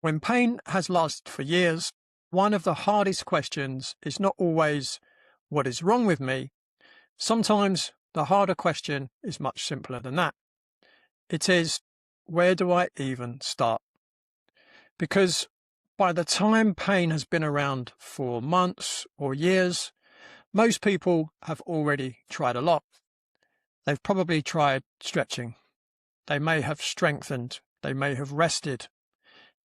When pain has lasted for years, one of the hardest questions is not always, what is wrong with me? Sometimes the harder question is much simpler than that. It is, where do I even start? Because by the time pain has been around for months or years, most people have already tried a lot. They've probably tried stretching. They may have strengthened. They may have rested.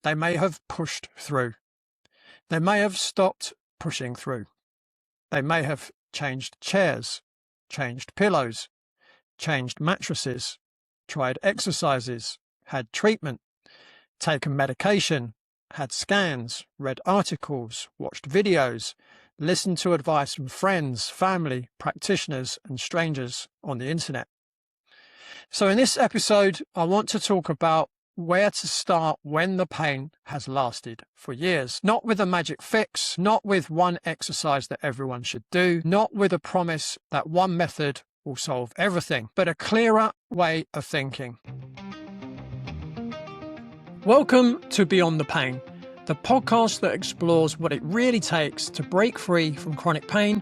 They may have pushed through. They may have stopped pushing through. They may have changed chairs, changed pillows, changed mattresses, tried exercises, had treatment, taken medication, had scans, read articles, watched videos, listened to advice from friends, family, practitioners, and strangers on the internet. So in this episode, I want to talk about where to start when the pain has lasted for years. Not with a magic fix, not with one exercise that everyone should do, not with a promise that one method will solve everything, but a clearer way of thinking. Welcome to Beyond the Pain, the podcast that explores what it really takes to break free from chronic pain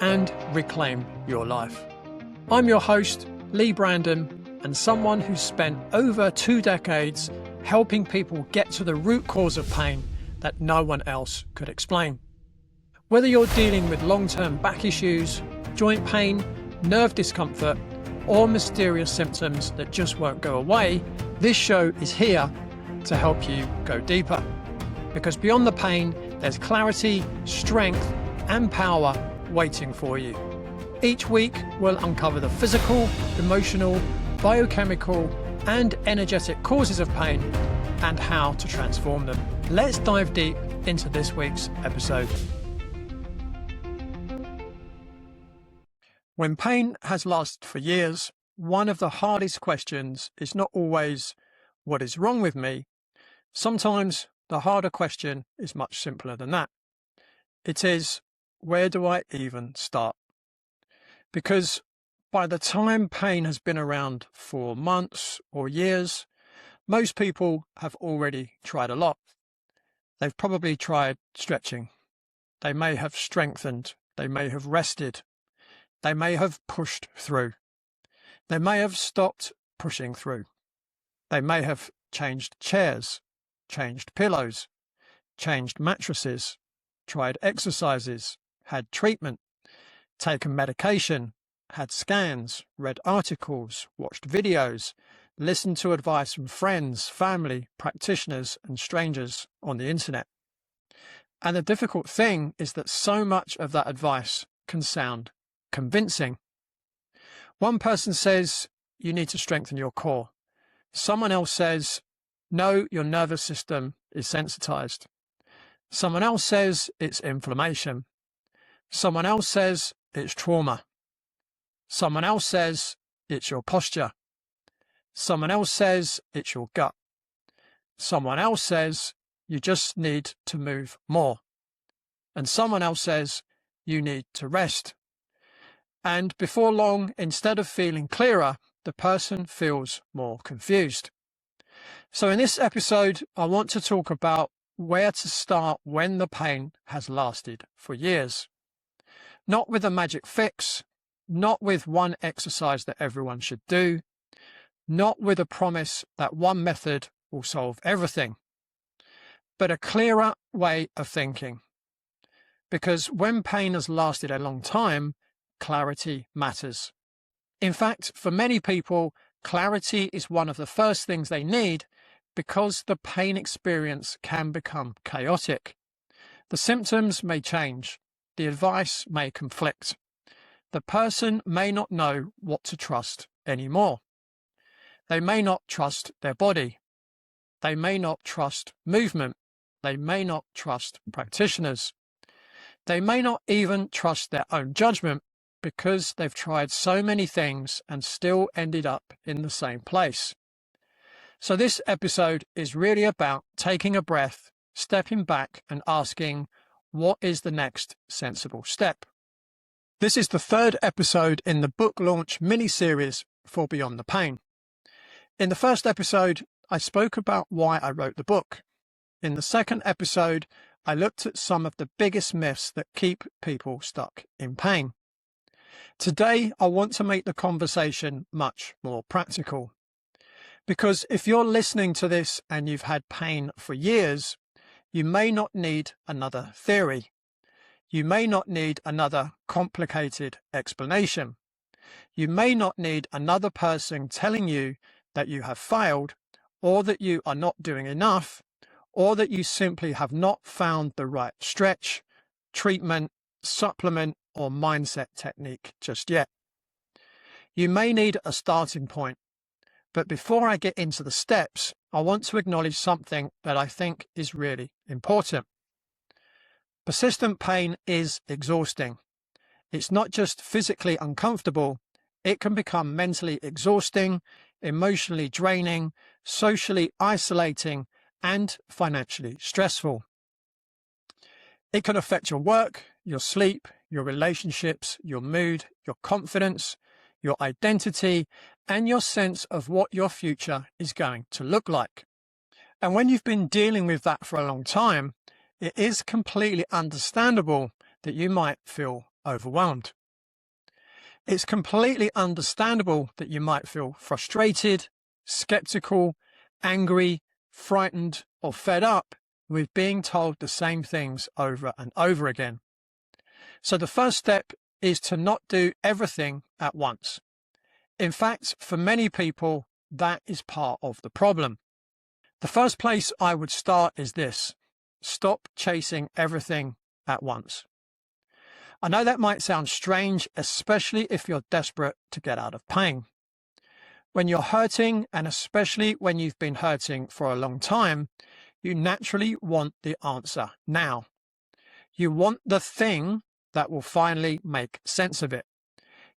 and reclaim your life. I'm your host, Leigh Brandon, and someone who's spent over 2 decades helping people get to the root cause of pain that no one else could explain. Whether you're dealing with long-term back issues, joint pain, nerve discomfort, or mysterious symptoms that just won't go away, this show is here to help you go deeper. Because beyond the pain, there's clarity, strength, and power waiting for you. Each week, we'll uncover the physical, emotional, biochemical, and energetic causes of pain and how to transform them. Let's dive deep into this week's episode. When pain has lasted for years, one of the hardest questions is not always, what is wrong with me? Sometimes the harder question is much simpler than that. It is, where do I even start? Because by the time pain has been around for months or years, most people have already tried a lot. They've probably tried stretching. They may have strengthened. They may have rested. They may have pushed through. They may have stopped pushing through. They may have changed chairs, changed pillows, changed mattresses, tried exercises, had treatment, taken medication, had scans, read articles, watched videos, listened to advice from friends, family, practitioners, and strangers on the internet. And the difficult thing is that so much of that advice can sound convincing. One person says, you need to strengthen your core. Someone else says, no, your nervous system is sensitized. Someone else says it's inflammation. Someone else says it's trauma. Someone else says it's your posture. Someone else says it's your gut. Someone else says you just need to move more. And someone else says you need to rest. And before long, instead of feeling clearer, the person feels more confused. So in this episode, I want to talk about where to start when the pain has lasted for years. Not with a magic fix, not with one exercise that everyone should do, not with a promise that one method will solve everything, but a clearer way of thinking. Because when pain has lasted a long time, clarity matters. In fact, for many people, clarity is one of the first things they need because the pain experience can become chaotic. The symptoms may change. The advice may conflict. The person may not know what to trust anymore. They may not trust their body. They may not trust movement. They may not trust practitioners. They may not even trust their own judgment because they've tried so many things and still ended up in the same place. So this episode is really about taking a breath, stepping back and asking, what is the next sensible step? This is the 3rd episode in the book launch mini-series for Beyond the Pain. In the first episode, I spoke about why I wrote the book. In the second episode, I looked at some of the biggest myths that keep people stuck in pain. Today, I want to make the conversation much more practical. Because if you're listening to this and you've had pain for years, you may not need another theory. You may not need another complicated explanation. You may not need another person telling you that you have failed, or that you are not doing enough, or that you simply have not found the right stretch, treatment, supplement, or mindset technique just yet. You may need a starting point, but before I get into the steps, I want to acknowledge something that I think is really important. Persistent pain is exhausting. It's not just physically uncomfortable, it can become mentally exhausting, emotionally draining, socially isolating, and financially stressful. It can affect your work, your sleep, your relationships, your mood, your confidence, your identity, and your sense of what your future is going to look like. And when you've been dealing with that for a long time, it is completely understandable that you might feel overwhelmed. It's completely understandable that you might feel frustrated, skeptical, angry, frightened, or fed up with being told the same things over and over again. So the first step is to not do everything at once. In fact, for many people, that is part of the problem. The first place I would start is this: stop chasing everything at once. I know that might sound strange, especially if you're desperate to get out of pain. When you're hurting, and especially when you've been hurting for a long time, you naturally want the answer now. You want the thing that will finally make sense of it.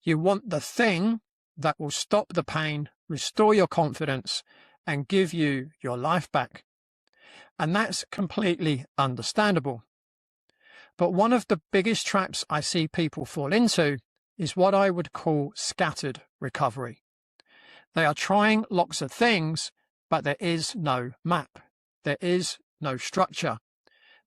You want the thing that will stop the pain, restore your confidence, and give you your life back. And that's completely understandable. But one of the biggest traps I see people fall into is what I would call scattered recovery. They are trying lots of things, but there is no map. There is no structure.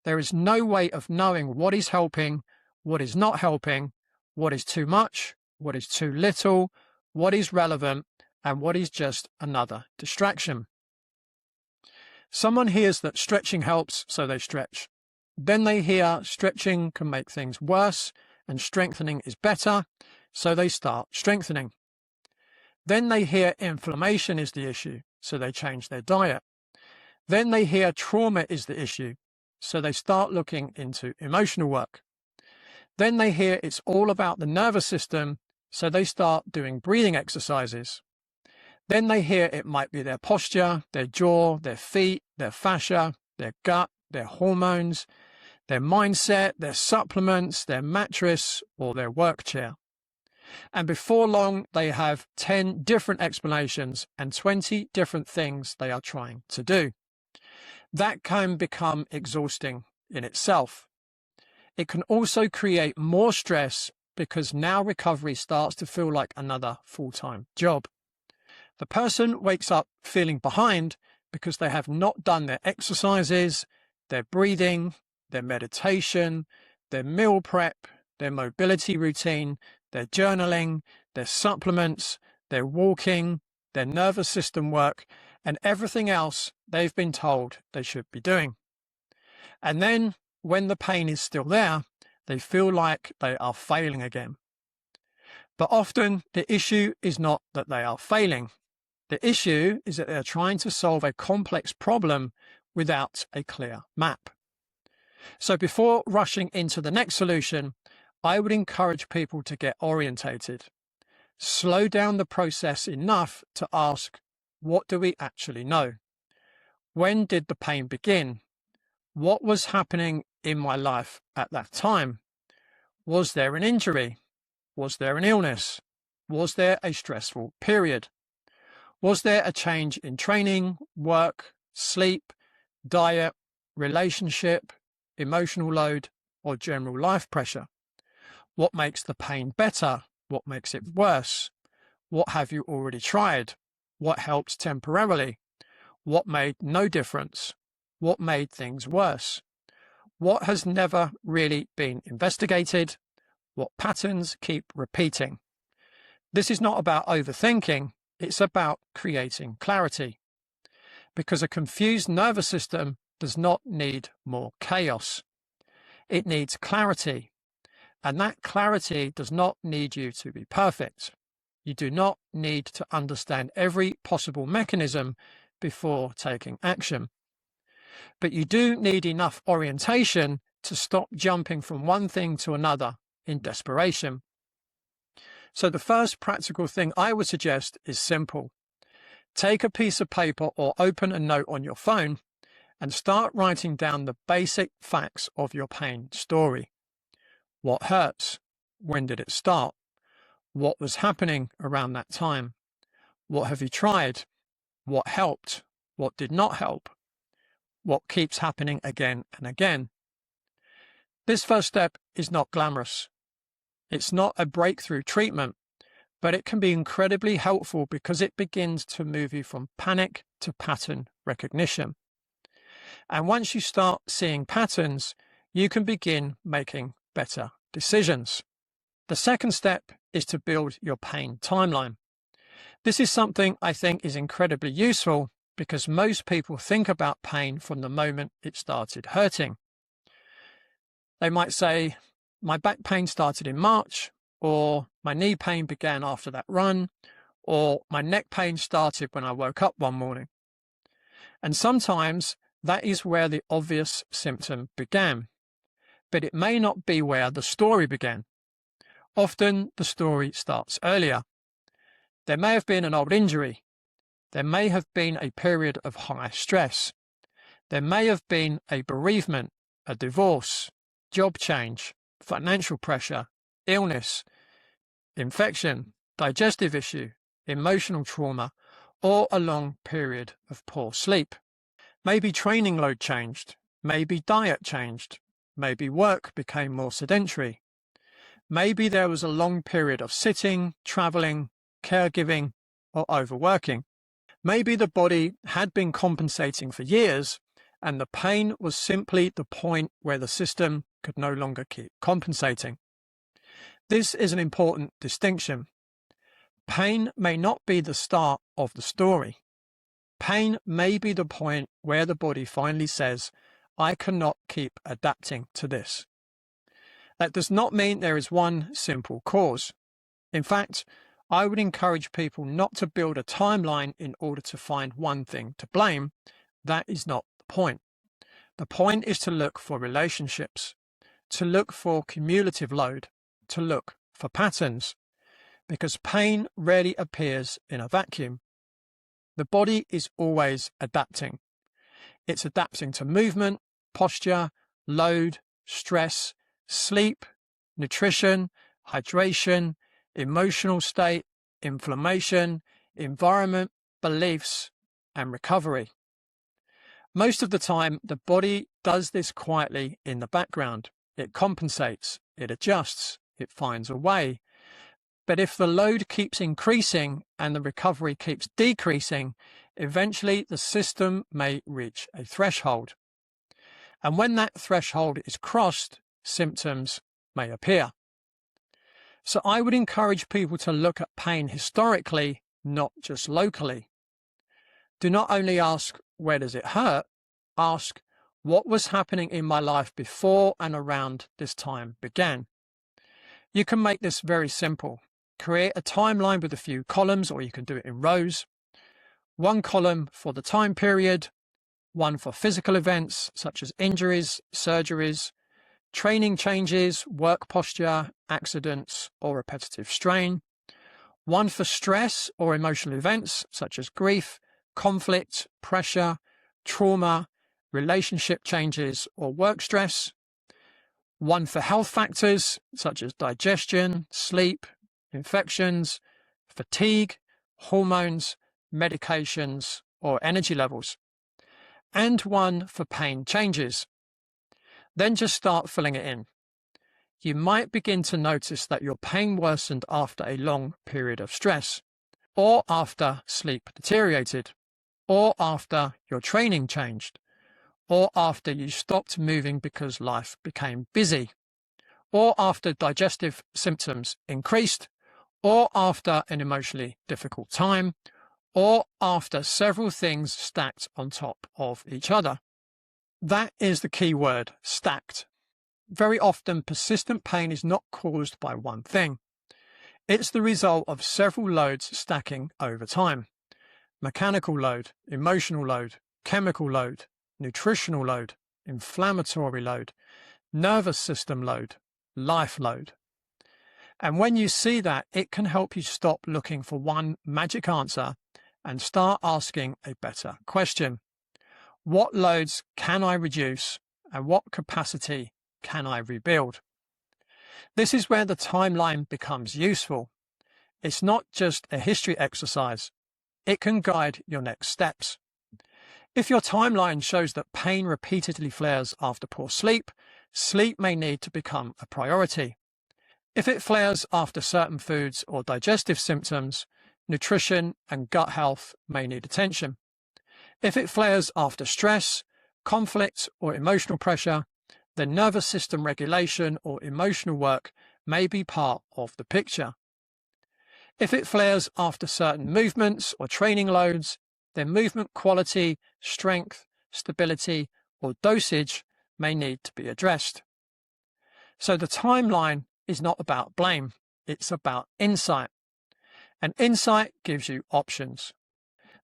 There is no way of knowing what is helping, what is not helping, what is too much, what is too little, what is relevant, and what is just another distraction. Someone hears that stretching helps, so they stretch. Then they hear stretching can make things worse and strengthening is better, so they start strengthening. Then they hear inflammation is the issue, so they change their diet. Then they hear trauma is the issue, so they start looking into emotional work. Then they hear it's all about the nervous system, so they start doing breathing exercises. Then they hear it might be their posture, their jaw, their feet, their fascia, their gut, their hormones, their mindset, their supplements, their mattress, or their work chair. And before long, they have 10 different explanations and 20 different things they are trying to do. That can become exhausting in itself. It can also create more stress because now recovery starts to feel like another full-time job. The person wakes up feeling behind because they have not done their exercises, their breathing, their meditation, their meal prep, their mobility routine, their journaling, their supplements, their walking, their nervous system work, and everything else they've been told they should be doing. And then, when the pain is still there, they feel like they are failing again. But often, the issue is not that they are failing. The issue is that they're trying to solve a complex problem without a clear map. So before rushing into the next solution, I would encourage people to get orientated. Slow down the process enough to ask, what do we actually know? When did the pain begin? What was happening in my life at that time? Was there an injury? Was there an illness? Was there a stressful period? Was there a change in training, work, sleep, diet, relationship, emotional load, or general life pressure? What makes the pain better? What makes it worse? What have you already tried? What helped temporarily? What made no difference? what made things worse, what has never really been investigated, what patterns keep repeating. This is not about overthinking, it's about creating clarity. Because a confused nervous system does not need more chaos. It needs clarity. And that clarity does not need you to be perfect. You do not need to understand every possible mechanism before taking action. But you do need enough orientation to stop jumping from one thing to another in desperation. So the first practical thing I would suggest is simple. Take a piece of paper or open a note on your phone and start writing down the basic facts of your pain story. What hurts? When did it start? What was happening around that time? What have you tried? What helped? What did not help? What keeps happening again and again? This first step is not glamorous. It's not a breakthrough treatment, but it can be incredibly helpful because it begins to move you from panic to pattern recognition. And once you start seeing patterns, you can begin making better decisions. The second step is to build your pain timeline. This is something I think is incredibly useful because most people think about pain from the moment it started hurting. They might say, my back pain started in March, or my knee pain began after that run, or my neck pain started when I woke up one morning. And sometimes that is where the obvious symptom began, but it may not be where the story began. Often the story starts earlier. There may have been an old injury. There may have been a period of high stress. There may have been a bereavement, a divorce, job change, financial pressure, illness, infection, digestive issue, emotional trauma, or a long period of poor sleep. Maybe training load changed. Maybe diet changed. Maybe work became more sedentary. Maybe there was a long period of sitting, traveling, caregiving, or overworking. Maybe the body had been compensating for years, and the pain was simply the point where the system could no longer keep compensating. This is an important distinction. Pain may not be the start of the story. Pain may be the point where the body finally says, I cannot keep adapting to this. That does not mean there is one simple cause. In fact, I would encourage people not to build a timeline in order to find one thing to blame. That is not the point. The point is to look for relationships, to look for cumulative load, to look for patterns, because pain rarely appears in a vacuum. The body is always adapting. It's adapting to movement, posture, load, stress, sleep, nutrition, hydration, emotional state, inflammation, environment, beliefs, and recovery. Most of the time, the body does this quietly in the background. It compensates, it adjusts, it finds a way. But if the load keeps increasing and the recovery keeps decreasing, eventually the system may reach a threshold. And when that threshold is crossed, symptoms may appear. So I would encourage people to look at pain historically, not just locally. Do not only ask, where does it hurt? Ask, what was happening in my life before and around this time began? You can make this very simple. Create a timeline with a few columns, or you can do it in rows. One column for the time period, one for physical events such as injuries, surgeries, training changes, work posture, accidents, or repetitive strain. One for stress or emotional events such as grief, conflict, pressure, trauma, relationship changes, or work stress. One for health factors such as digestion, sleep, infections, fatigue, hormones, medications, or energy levels. And one for pain changes. Then just start filling it in. You might begin to notice that your pain worsened after a long period of stress, or after sleep deteriorated, or after your training changed, or after you stopped moving because life became busy, or after digestive symptoms increased, or after an emotionally difficult time, or after several things stacked on top of each other. That is the key word, stacked. Very often, persistent pain is not caused by one thing. It's the result of several loads stacking over time. Mechanical load, emotional load, chemical load, nutritional load, inflammatory load, nervous system load, life load. And when you see that, it can help you stop looking for one magic answer and start asking a better question. What loads can I reduce and what capacity can I rebuild? This is where the timeline becomes useful. It's not just a history exercise. It can guide your next steps. If your timeline shows that pain repeatedly flares after poor sleep, sleep may need to become a priority. If it flares after certain foods or digestive symptoms, nutrition and gut health may need attention. If it flares after stress, conflict, or emotional pressure, then nervous system regulation or emotional work may be part of the picture. If it flares after certain movements or training loads, then movement quality, strength, stability, or dosage may need to be addressed. So the timeline is not about blame, it's about insight. And insight gives you options.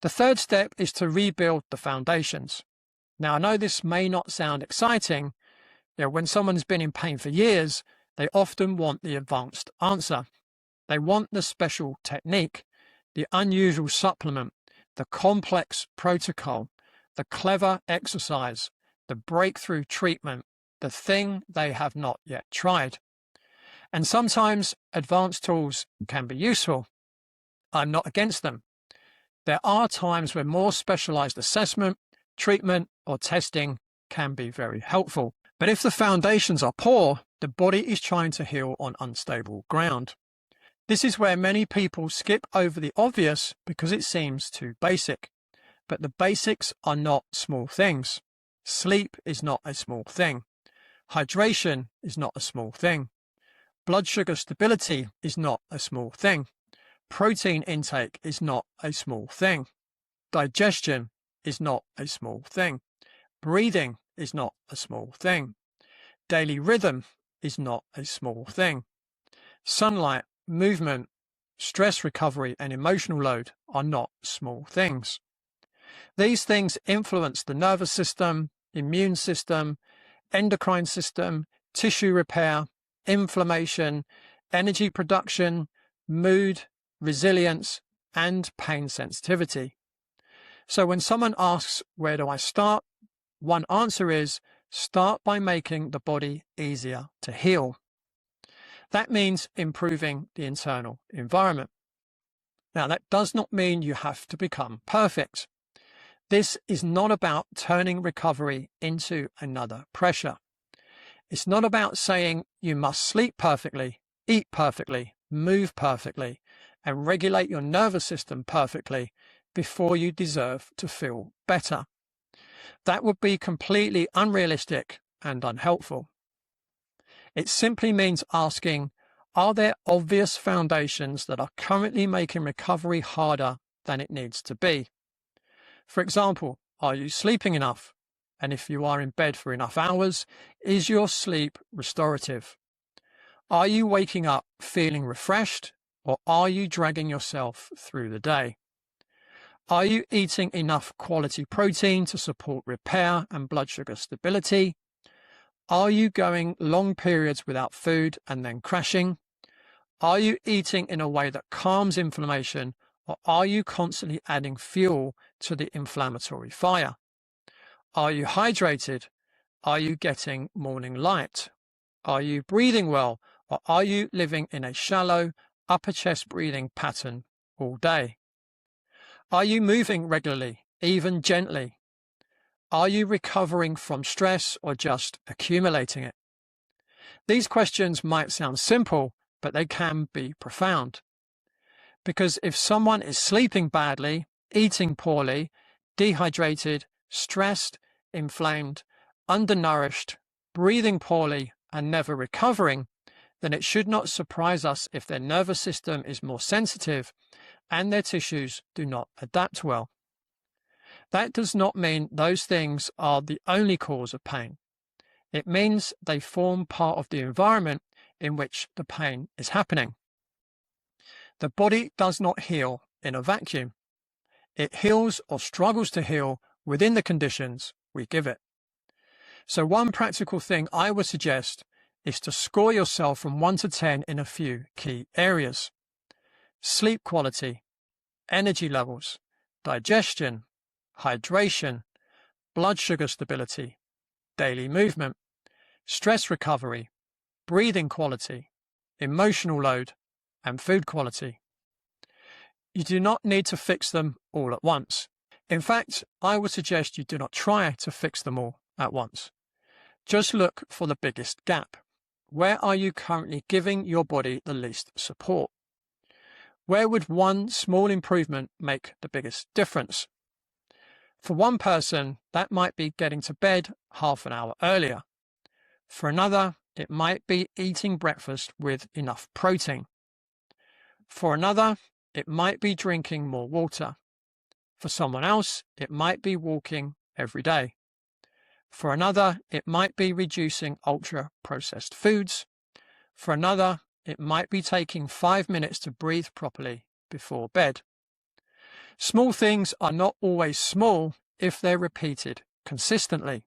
The third step is to rebuild the foundations. Now, I know this may not sound exciting. When someone's been in pain for years, they often want the advanced answer. They want the special technique, the unusual supplement, the complex protocol, the clever exercise, the breakthrough treatment, the thing they have not yet tried. And sometimes advanced tools can be useful. I'm not against them. There are times where more specialized assessment, treatment, or testing can be very helpful. But if the foundations are poor, the body is trying to heal on unstable ground. This is where many people skip over the obvious because it seems too basic. But the basics are not small things. Sleep is not a small thing. Hydration is not a small thing. Blood sugar stability is not a small thing. Protein intake is not a small thing. Digestion is not a small thing. Breathing is not a small thing. Daily rhythm is not a small thing. Sunlight, movement, stress recovery, and emotional load are not small things. These things influence the nervous system, immune system, endocrine system, tissue repair, inflammation, energy production, mood, resilience, and pain sensitivity. So when someone asks, where do I start? One answer is, start by making the body easier to heal. That means improving the internal environment. Now, that does not mean you have to become perfect. This is not about turning recovery into another pressure. It's not about saying you must sleep perfectly, eat perfectly, move perfectly, and regulate your nervous system perfectly before you deserve to feel better. That would be completely unrealistic and unhelpful. It simply means asking, are there obvious foundations that are currently making recovery harder than it needs to be? For example, are you sleeping enough? And if you are in bed for enough hours, is your sleep restorative? Are you waking up feeling refreshed, or are you dragging yourself through the day? Are you eating enough quality protein to support repair and blood sugar stability? Are you going long periods without food and then crashing? Are you eating in a way that calms inflammation, or are you constantly adding fuel to the inflammatory fire? Are you hydrated? Are you getting morning light? Are you breathing well, or are you living in a shallow upper chest breathing pattern all day? Are you moving regularly, even gently? Are you recovering from stress or just accumulating it? These questions might sound simple, but they can be profound. Because if someone is sleeping badly, eating poorly, dehydrated, stressed, inflamed, undernourished, breathing poorly, and never recovering, then it should not surprise us if their nervous system is more sensitive and their tissues do not adapt well. That does not mean those things are the only cause of pain. It means they form part of the environment in which the pain is happening. The body does not heal in a vacuum. It heals or struggles to heal within the conditions we give it. So one practical thing I would suggest is to score yourself from 1 to 10 in a few key areas: sleep quality, energy levels, digestion, hydration, blood sugar stability, daily movement, stress recovery, breathing quality, emotional load, and food quality. You do not need to fix them all at once. In fact, I would suggest you do not try to fix them all at once. Just look for the biggest gap. Where are you currently giving your body the least support? Where would one small improvement make the biggest difference? For one person, that might be getting to bed half an hour earlier. For another, it might be eating breakfast with enough protein. For another, it might be drinking more water. For someone else, it might be walking every day. For another, it might be reducing ultra-processed foods. For another, it might be taking 5 minutes to breathe properly before bed. Small things are not always small if they're repeated consistently.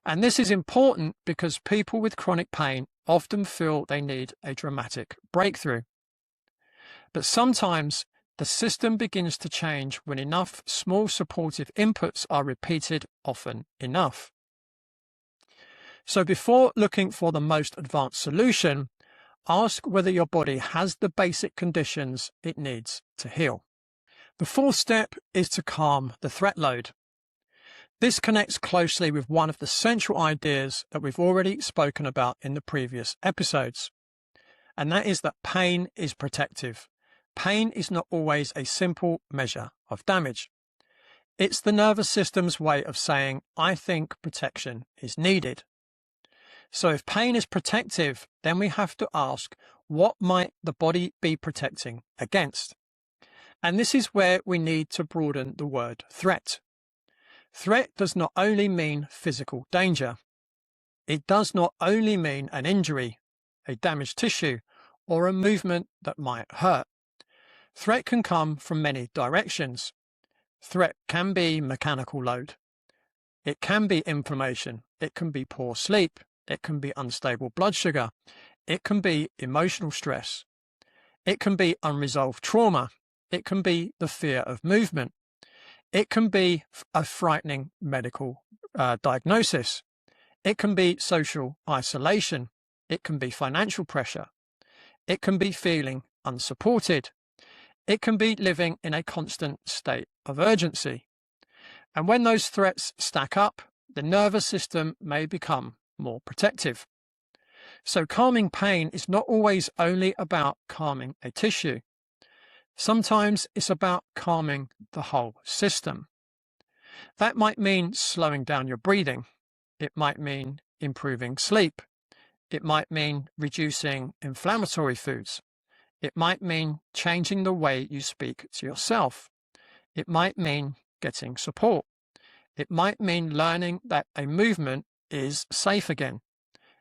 And this is important because people with chronic pain often feel they need a dramatic breakthrough. But sometimes the system begins to change when enough small supportive inputs are repeated often enough. So before looking for the most advanced solution, ask whether your body has the basic conditions it needs to heal. The fourth step is to calm the threat load. This connects closely with one of the central ideas that we've already spoken about in the previous episodes, and that is that pain is protective. Pain is not always a simple measure of damage. It's the nervous system's way of saying, I think protection is needed. So if pain is protective, then we have to ask, what might the body be protecting against? And this is where we need to broaden the word threat. Threat does not only mean physical danger. It does not only mean an injury, a damaged tissue, or a movement that might hurt. Threat can come from many directions. Threat can be mechanical load. It can be inflammation. It can be poor sleep. It can be unstable blood sugar. It can be emotional stress. It can be unresolved trauma. It can be the fear of movement. It can be a frightening medical diagnosis. It can be social isolation. It can be financial pressure. It can be feeling unsupported. It can be living in a constant state of urgency. And when those threats stack up, the nervous system may become more protective. So calming pain is not always only about calming a tissue. Sometimes it's about calming the whole system. That might mean slowing down your breathing. It might mean improving sleep. It might mean reducing inflammatory foods. It might mean changing the way you speak to yourself. It might mean getting support. It might mean learning that a movement is safe again.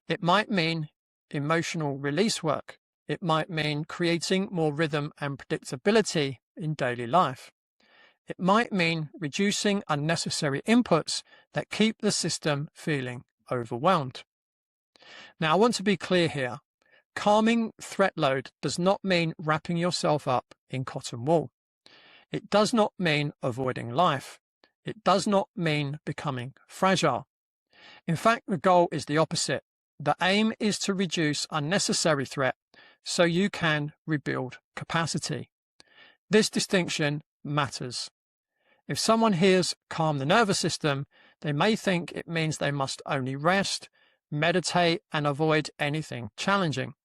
It might mean emotional release work. It might mean creating more rhythm and predictability in daily life. It might mean reducing unnecessary inputs that keep the system feeling overwhelmed. Now, I want to be clear here. Calming threat load does not mean wrapping yourself up in cotton wool. It does not mean avoiding life. It does not mean becoming fragile. In fact, the goal is the opposite. The aim is to reduce unnecessary threat so you can rebuild capacity. This distinction matters. If someone hears calm the nervous system, they may think it means they must only rest, meditate, and avoid anything challenging.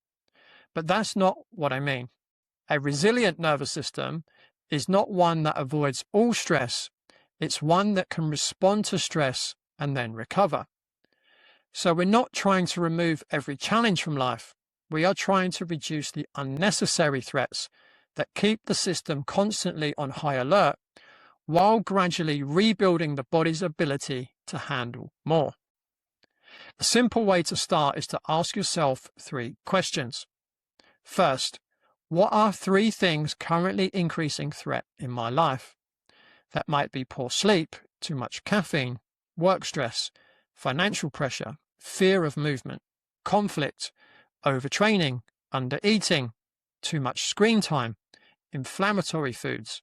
But that's not what I mean. A resilient nervous system is not one that avoids all stress. It's one that can respond to stress and then recover. So we're not trying to remove every challenge from life. We are trying to reduce the unnecessary threats that keep the system constantly on high alert, while gradually rebuilding the body's ability to handle more. A simple way to start is to ask yourself 3 questions. First, what are 3 things currently increasing threat in my life? That might be poor sleep, too much caffeine, work stress, financial pressure, fear of movement, conflict, overtraining, undereating, too much screen time, inflammatory foods,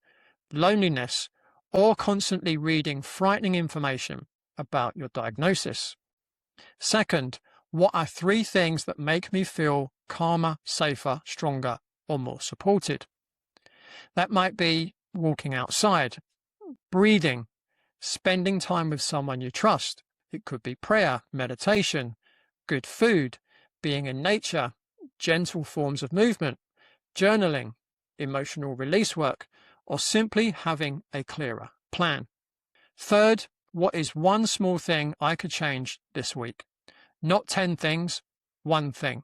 loneliness, or constantly reading frightening information about your diagnosis. Second, what are 3 things that make me feel calmer, safer, stronger, or more supported? That might be walking outside, breathing, spending time with someone you trust. It could be prayer, meditation, good food, being in nature, gentle forms of movement, journaling, emotional release work, or simply having a clearer plan. Third, what is one small thing I could change this week? Not 10 things, 1 thing.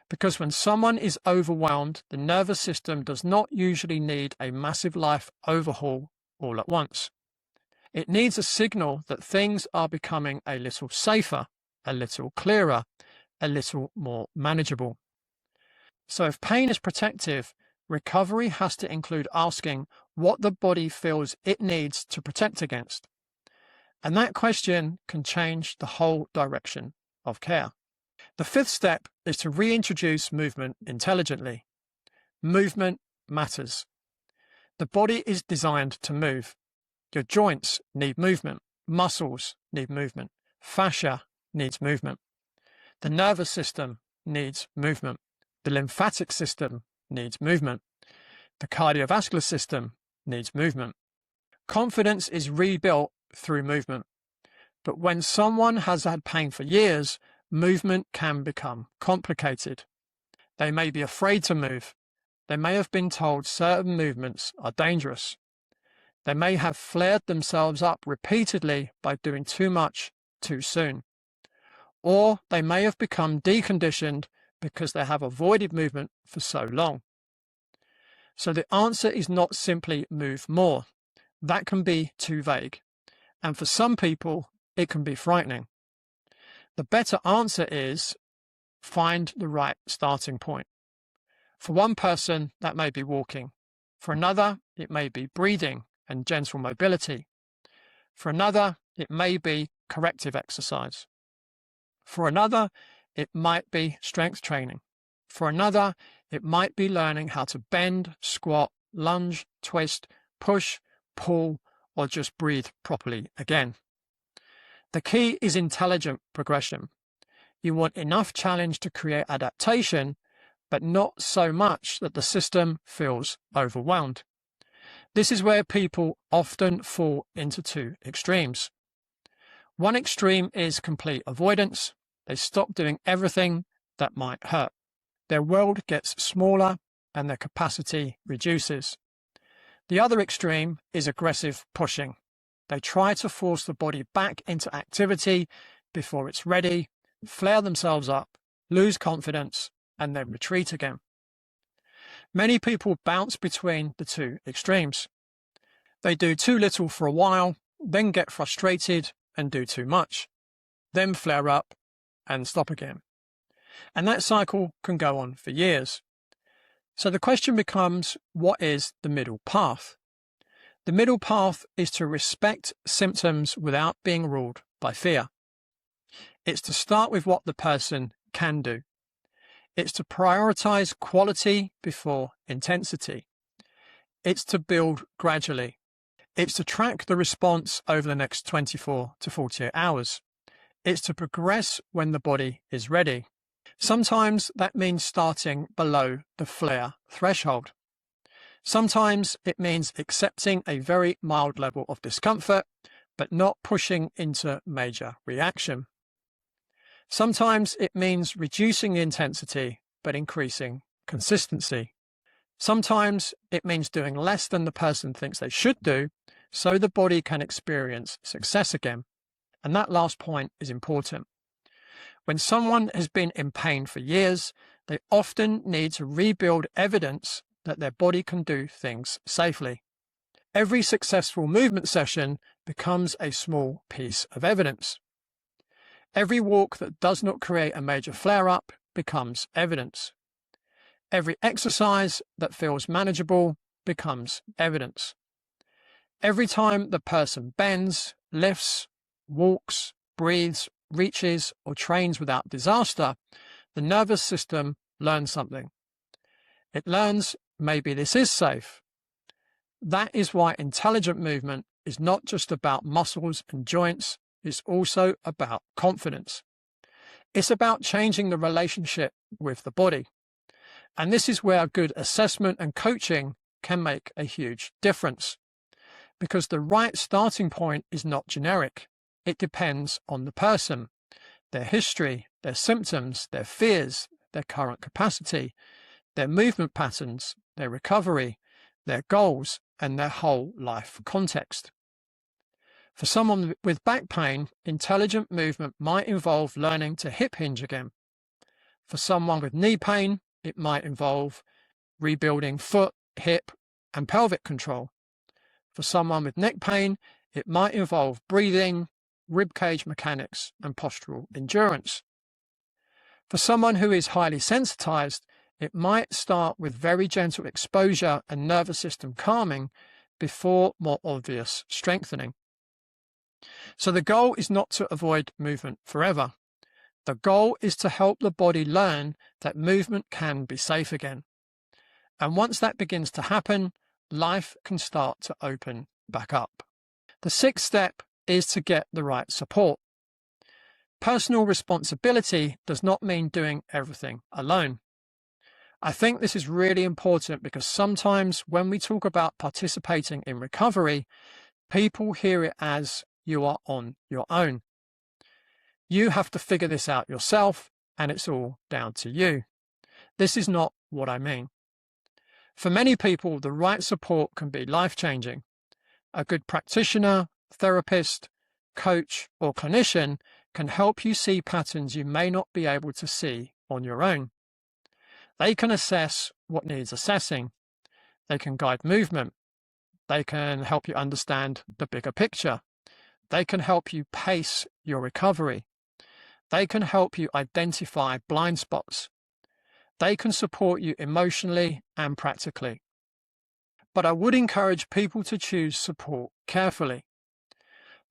Because when someone is overwhelmed, the nervous system does not usually need a massive life overhaul all at once. It needs a signal that things are becoming a little safer, a little clearer, a little more manageable. So if pain is protective, recovery has to include asking what the body feels it needs to protect against. And that question can change the whole direction of care. The 5th step is to reintroduce movement intelligently. Movement matters. The body is designed to move. Your joints need movement. Muscles need movement. Fascia needs movement. The nervous system needs movement. The lymphatic system needs movement. The cardiovascular system needs movement. Confidence is rebuilt through movement. But when someone has had pain for years, movement can become complicated. They may be afraid to move. They may have been told certain movements are dangerous. They may have flared themselves up repeatedly by doing too much too soon. Or they may have become deconditioned because they have avoided movement for so long. So the answer is not simply move more. That can be too vague. And for some people, it can be frightening. The better answer is find the right starting point. For one person, that may be walking. For another, it may be breathing and gentle mobility. For another, it may be corrective exercise. For another, it might be strength training. For another, it might be learning how to bend, squat, lunge, twist, push, pull, or just breathe properly again. The key is intelligent progression. You want enough challenge to create adaptation, but not so much that the system feels overwhelmed. This is where people often fall into 2 extremes. One extreme is complete avoidance. They stop doing everything that might hurt. Their world gets smaller and their capacity reduces. The other extreme is aggressive pushing. They try to force the body back into activity before it's ready, flare themselves up, lose confidence, and then retreat again. Many people bounce between the 2 extremes. They do too little for a while, then get frustrated and do too much, then flare up and stop again. And that cycle can go on for years. So the question becomes, what is the middle path? The middle path is to respect symptoms without being ruled by fear. It's to start with what the person can do. It's to prioritize quality before intensity. It's to build gradually. It's to track the response over the next 24 to 48 hours. It's to progress when the body is ready. Sometimes that means starting below the flare threshold. Sometimes it means accepting a very mild level of discomfort, but not pushing into major reaction. Sometimes it means reducing the intensity, but increasing consistency. Sometimes it means doing less than the person thinks they should do, so the body can experience success again. And that last point is important. When someone has been in pain for years, they often need to rebuild evidence that their body can do things safely. Every successful movement session becomes a small piece of evidence. Every walk that does not create a major flare-up becomes evidence. Every exercise that feels manageable becomes evidence. Every time the person bends, lifts, walks, breathes, reaches, or trains without disaster, the nervous system learns something. It learns, maybe this is safe. That is why intelligent movement is not just about muscles and joints, it's also about confidence. It's about changing the relationship with the body. And this is where good assessment and coaching can make a huge difference. Because the right starting point is not generic. It depends on the person, their history, their symptoms, their fears, their current capacity, their movement patterns, their recovery, their goals, and their whole life context. For someone with back pain, intelligent movement might involve learning to hip hinge again. For someone with knee pain, it might involve rebuilding foot, hip, and pelvic control. For someone with neck pain, it might involve breathing, ribcage mechanics, and postural endurance. For someone who is highly sensitized, it might start with very gentle exposure and nervous system calming before more obvious strengthening. So the goal is not to avoid movement forever. The goal is to help the body learn that movement can be safe again. And once that begins to happen, life can start to open back up. The sixth step is to get the right support. Personal responsibility does not mean doing everything alone. I think this is really important because sometimes when we talk about participating in recovery, people hear it as you are on your own. You have to figure this out yourself, and it's all down to you. This is not what I mean. For many people, the right support can be life-changing. A good practitioner, therapist, coach, or clinician can help you see patterns you may not be able to see on your own. They can assess what needs assessing. They can guide movement. They can help you understand the bigger picture. They can help you pace your recovery. They can help you identify blind spots. They can support you emotionally and practically. But I would encourage people to choose support carefully.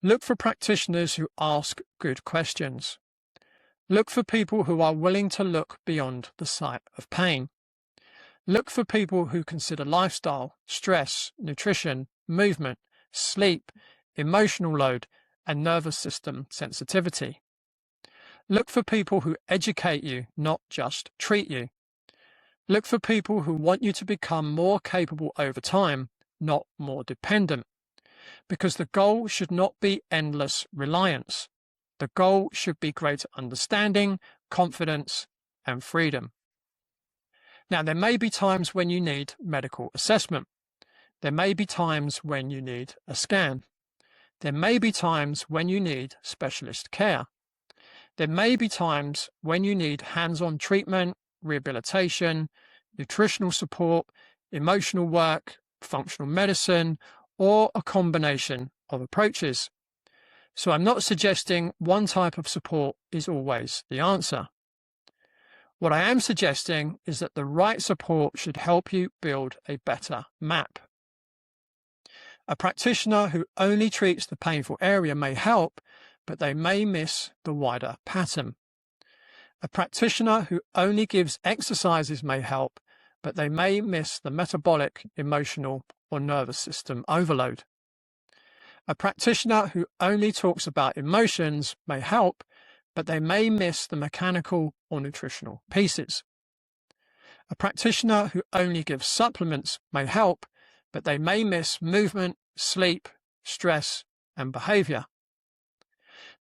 Look for practitioners who ask good questions. Look for people who are willing to look beyond the sight of pain. Look for people who consider lifestyle, stress, nutrition, movement, sleep, emotional load, and nervous system sensitivity. Look for people who educate you, not just treat you. Look for people who want you to become more capable over time, not more dependent. Because the goal should not be endless reliance. The goal should be greater understanding, confidence, and freedom. Now, there may be times when you need medical assessment. There may be times when you need a scan. There may be times when you need specialist care. There may be times when you need hands-on treatment, rehabilitation, nutritional support, emotional work, functional medicine, or a combination of approaches. So I'm not suggesting one type of support is always the answer. What I am suggesting is that the right support should help you build a better map. A practitioner who only treats the painful area may help, but they may miss the wider pattern. A practitioner who only gives exercises may help, but they may miss the metabolic, emotional, or nervous system overload. A practitioner who only talks about emotions may help, but they may miss the mechanical or nutritional pieces. A practitioner who only gives supplements may help, but they may miss movement, sleep, stress, and behavior.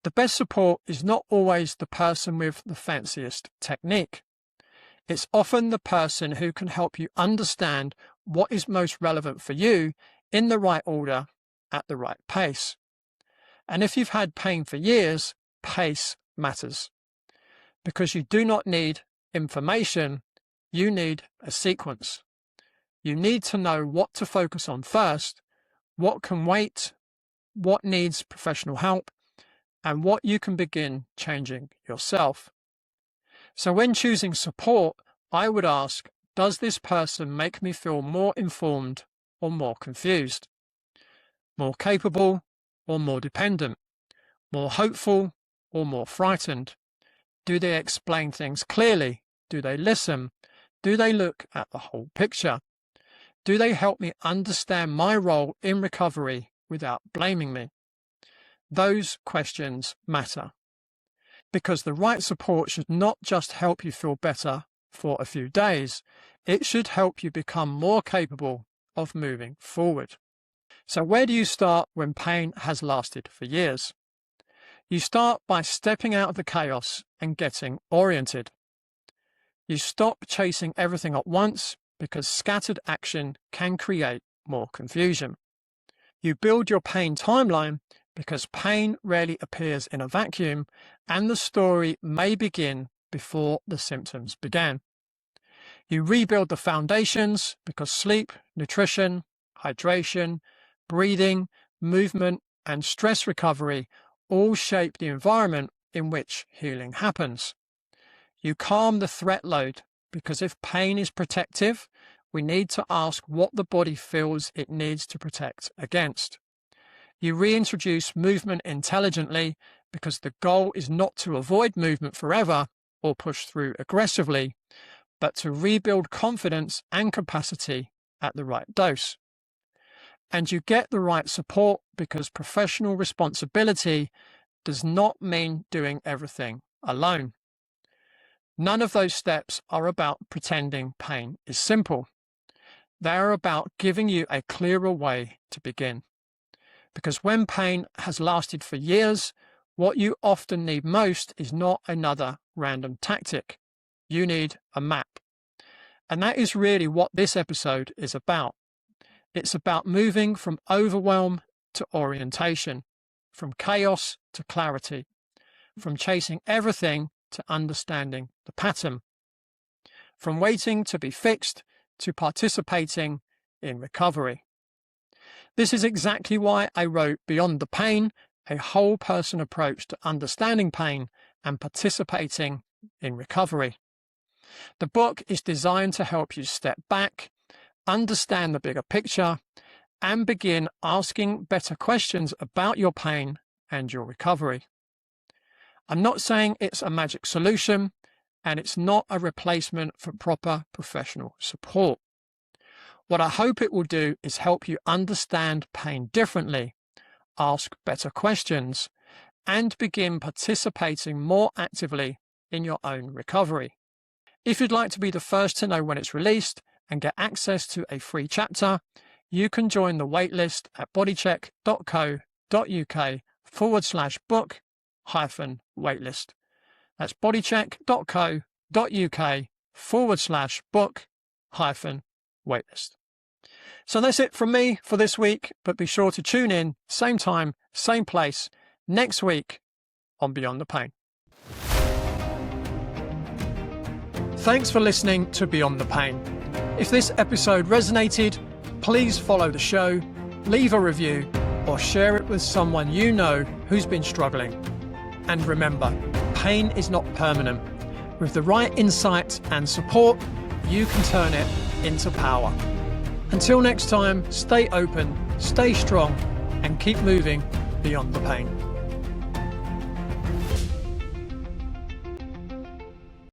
The best support is not always the person with the fanciest technique. It's often the person who can help you understand what is most relevant for you in the right order at the right pace. And if you've had pain for years, pace matters. Because you do not need information, you need a sequence. You need to know what to focus on first, what can wait, what needs professional help, and what you can begin changing yourself. So when choosing support, I would ask, does this person make me feel more informed or more confused? More capable or more dependent? More hopeful or more frightened? Do they explain things clearly? Do they listen? Do they look at the whole picture? Do they help me understand my role in recovery without blaming me? Those questions matter. Because the right support should not just help you feel better for a few days, it should help you become more capable of moving forward. So where do you start when pain has lasted for years? You start by stepping out of the chaos and getting oriented. You stop chasing everything at once because scattered action can create more confusion. You build your pain timeline because pain rarely appears in a vacuum and the story may begin before the symptoms began. You rebuild the foundations because sleep, nutrition, hydration, breathing, movement, and stress recovery all shape the environment in which healing happens. You calm the threat load because if pain is protective, we need to ask what the body feels it needs to protect against. You reintroduce movement intelligently because the goal is not to avoid movement forever or push through aggressively, but to rebuild confidence and capacity at the right dose. And you get the right support because professional responsibility does not mean doing everything alone. None of those steps are about pretending pain is simple. They are about giving you a clearer way to begin. Because when pain has lasted for years, what you often need most is not another random tactic. You need a map. And that is really what this episode is about. It's about moving from overwhelm to orientation, from chaos to clarity, from chasing everything to understanding the pattern, from waiting to be fixed to participating in recovery. This is exactly why I wrote Beyond the Pain, a whole person approach to understanding pain and participating in recovery. The book is designed to help you step back, understand the bigger picture, and begin asking better questions about your pain and your recovery. I'm not saying it's a magic solution, and it's not a replacement for proper professional support. What I hope it will do is help you understand pain differently, ask better questions, and begin participating more actively in your own recovery. If you'd like to be the first to know when it's released and get access to a free chapter, you can join the waitlist at bodycheck.co.uk/book-waitlist. That's bodycheck.co.uk/book-waitlist. So that's it from me for this week, but be sure to tune in, same time, same place, next week on Beyond the Pain. Thanks for listening to Beyond the Pain. If this episode resonated, please follow the show, leave a review, or share it with someone you know who's been struggling. And remember, pain is not permanent. With the right insight and support, you can turn it into power. Until next time, stay open, stay strong, and keep moving beyond the pain.